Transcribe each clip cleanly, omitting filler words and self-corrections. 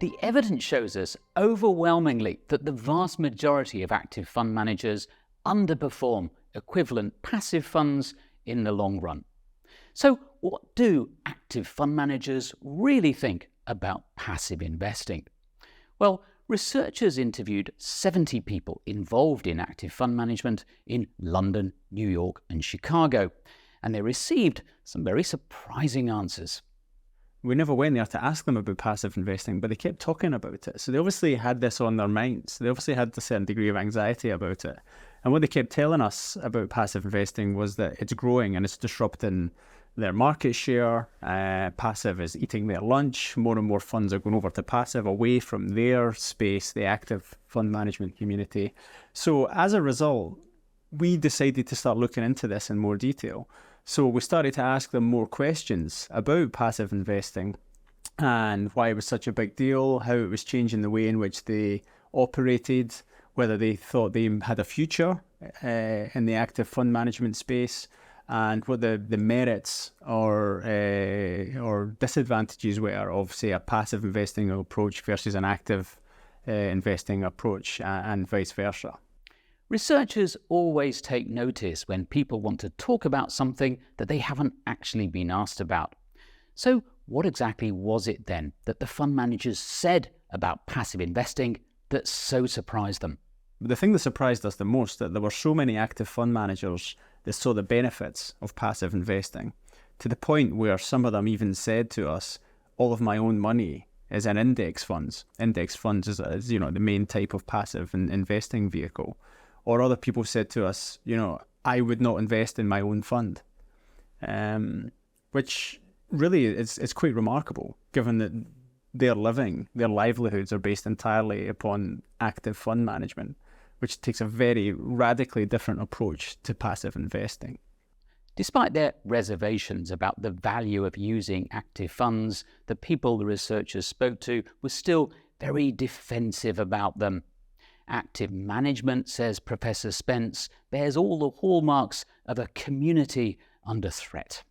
The evidence shows us overwhelmingly that the vast majority of active fund managers underperform equivalent passive funds in the long run. So what do active fund managers really think about passive investing? Well, researchers interviewed 70 people involved in active fund management in London, New York, and Chicago, and they received some very surprising answers. We never went there to ask them about passive investing, but they kept talking about it. So they obviously had this on their minds. They obviously had a certain degree of anxiety about it. And what they kept telling us about passive investing was that it's growing and it's disrupting their market share. Passive is eating their lunch. More and more funds are going over to passive, away from their space, the active fund management community. So as a result, we decided to start looking into this in more detail. So we started to ask them more questions about passive investing and why it was such a big deal, how it was changing the way in which they operated, whether they thought they had a future in the active fund management space, and what the merits or disadvantages were of, say, a passive investing approach versus an active investing approach, and vice versa. Researchers always take notice when people want to talk about something that they haven't actually been asked about. So what exactly was it then that the fund managers said about passive investing that so surprised them? The thing that surprised us the most, that there were so many active fund managers that saw the benefits of passive investing, to the point where some of them even said to us, all of my own money is in index funds. Index funds is the main type of passive investing vehicle. Or other people said to us, I would not invest in my own fund, which really is quite remarkable, given that their livelihoods are based entirely upon active fund management, which takes a very radically different approach to passive investing. Despite their reservations about the value of using active funds, the people the researchers spoke to were still very defensive about them. Active management, says Professor Spence, bears all the hallmarks of a community under threat.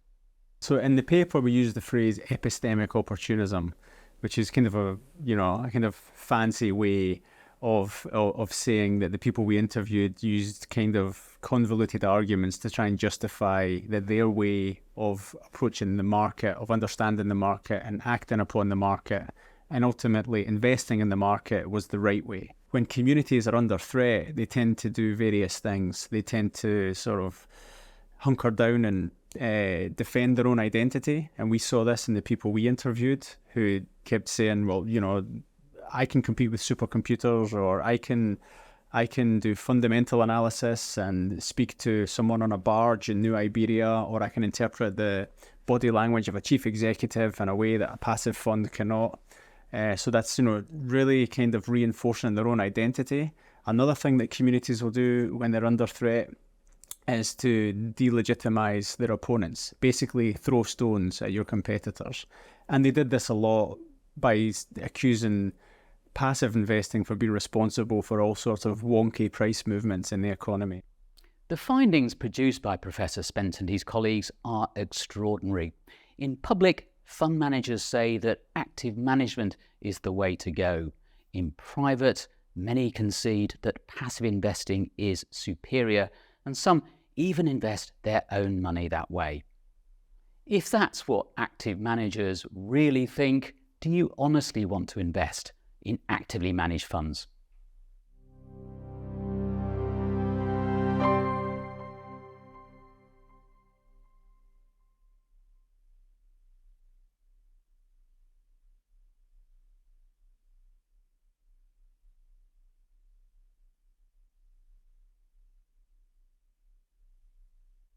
So in the paper, we use the phrase epistemic opportunism, which is kind of a kind of fancy way of saying that the people we interviewed used kind of convoluted arguments to try and justify that their way of approaching the market, of understanding the market and acting upon the market, and ultimately investing in the market was the right way. When communities are under threat, they tend to do various things. They tend to sort of hunker down and defend their own identity. And we saw this in the people we interviewed, who kept saying, well, I can compete with supercomputers, or I can do fundamental analysis and speak to someone on a barge in New Iberia, or I can interpret the body language of a chief executive in a way that a passive fund cannot. So that's, really kind of reinforcing their own identity. Another thing that communities will do when they're under threat is to delegitimize their opponents, basically throw stones at your competitors. And they did this a lot by accusing passive investing for being responsible for all sorts of wonky price movements in the economy. The findings produced by Professor Spence and his colleagues are extraordinary. In public, fund managers say that active management is the way to go. In private, many concede that passive investing is superior, and some even invest their own money that way. If that's what active managers really think, do you honestly want to invest in actively managed funds?